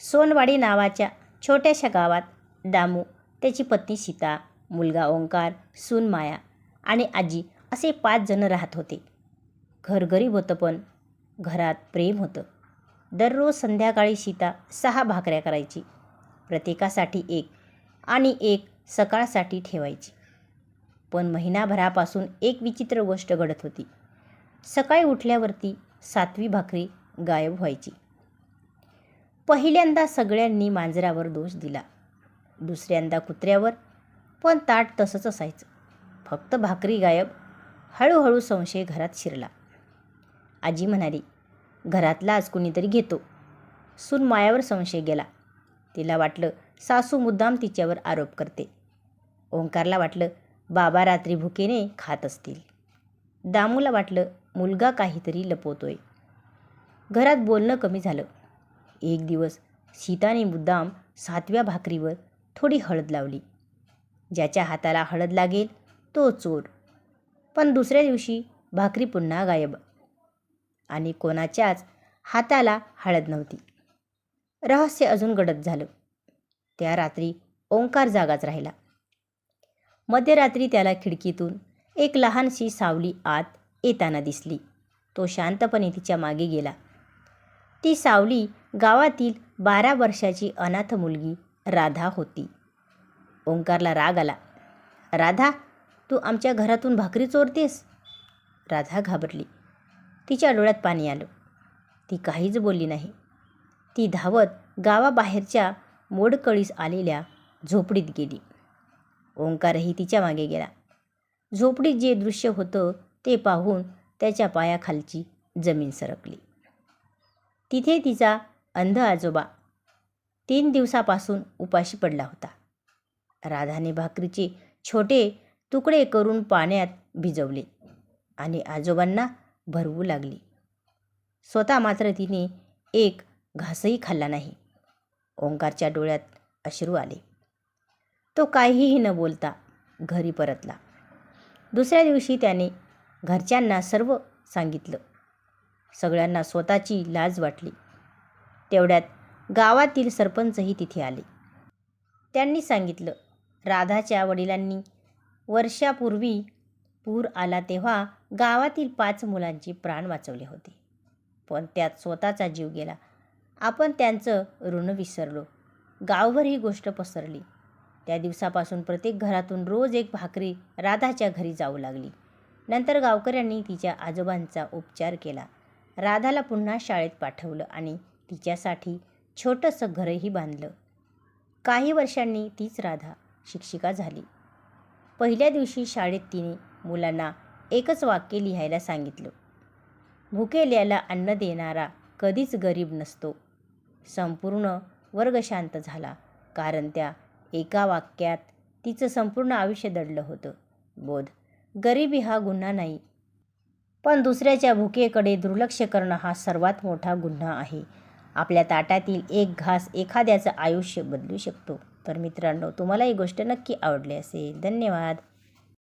सोनवाडी नावाच्या छोट्याशा गावात दामू, त्याची पत्नी सीता, मुलगा ओंकार, सून माया आणि आजी असे 5 जण राहत होते. घर गरीब होतं, पण घरात प्रेम होतं. दररोज संध्याकाळी सीता 6 भाकऱ्या करायची. प्रत्येकासाठी एक आणि एक सकाळसाठी ठेवायची. पण महिनाभरापासून एक विचित्र गोष्ट घडत होती. सकाळी उठल्यावरती 7वी भाकरी गायब व्हायची. पहिल्यांदा सगळ्यांनी मांजरावर दोष दिला, दुसऱ्यांदा कुत्र्यावर, पण ताट तसंच असायचं. फक्त भाकरी गायब. हळूहळू संशय घरात शिरला. आजी म्हणाली, घरातला आज कुणीतरी घेतो. सून मायावर संशय गेला. तिला वाटलं सासू मुद्दाम तिच्यावर आरोप करते. ओंकारला वाटलं बाबा रात्री भुकेने खात असतील. दामूला वाटलं मुलगा काहीतरी लपवतोय. घरात बोलणं कमी झालं. एक दिवस सीताने मुद्दाम 7व्या भाकरीवर थोडी हळद लावली. ज्याच्या हाताला हळद लागेल तो चोर. पण दुसऱ्या दिवशी भाकरी पुन्हा गायब आणि कोणाच्याच हाताला हळद नव्हती. रहस्य अजून गडद झालं. त्या रात्री ओंकार जागाच राहिला. मध्यरात्री त्याला खिडकीतून एक लहानशी सावली आत येताना दिसली. तो शांतपणे तिच्या मागे गेला. ती सावली गावातील 12 वर्षाची अनाथ मुलगी राधा होती. ओंकारला राग आला. राधा, तू आमच्या घरातून भाकरी चोरतेस? राधा घाबरली. तिच्या डोळ्यात पाणी आलं. ती काहीच बोलली नाही. ती धावत गावाबाहेरच्या मोडकळीस आलेल्या झोपडीत गेली. ओंकारही तिच्या मागे गेला. झोपडीत जे दृश्य होतं ते पाहून त्याच्या पायाखालची जमीन सरकली. तिथे तिचा अंध आजोबा 3 दिवसापासून उपाशी पडला होता. राधाने भाकरीचे छोटे तुकडे करून पाण्यात भिजवले आणि आजोबांना भरवू लागली. स्वतः मात्र तिने एक घासही खाल्ला नाही. ओंकारच्या डोळ्यात अश्रू आले. तो काहीही न बोलता घरी परतला. दुसऱ्या दिवशी त्याने घरच्यांना सर्व सांगितलं. सगळ्यांना स्वतःची लाज वाटली. तेवढ्यात गावातील सरपंचही तिथे आले. त्यांनी सांगितलं, राधाच्या वडिलांनी वर्षापूर्वी पूर आला तेव्हा गावातील 5 मुलांचे प्राण वाचवले होते, पण त्यात स्वतःचा जीव गेला. आपण त्यांचं ऋण विसरलो. गावभर ही गोष्ट पसरली. त्या दिवसापासून प्रत्येक घरातून रोज एक भाकरी राधाच्या घरी जाऊ लागली. नंतर गावकऱ्यांनी तिच्या आजोबांचा उपचार केला. राधाला पुन्हा शाळेत पाठवलं आणि तिच्यासाठी छोटंसं घरही बांधलं. काही वर्षांनी तीच राधा शिक्षिका झाली. पहिल्या दिवशी शाळेत तिने मुलांना एकच वाक्य लिहायला सांगितलं, भुकेल्याला अन्न देणारा कधीच गरीब नसतो. संपूर्ण वर्ग शांत झाला, कारण त्या एका वाक्यात तिचं संपूर्ण आयुष्य दडलं होतं. बोध, गरिबी हा गुन्हा नाही, पण दुसऱ्याच्या भुकेकडे दुर्लक्ष करणं हा सर्वात मोठा गुन्हा आहे. आपल्या ताटातील एक घास एखाद्याचं आयुष्य बदलू शकतो. तर मित्रांनो, तुम्हाला ही गोष्ट नक्की आवडली असेल. धन्यवाद.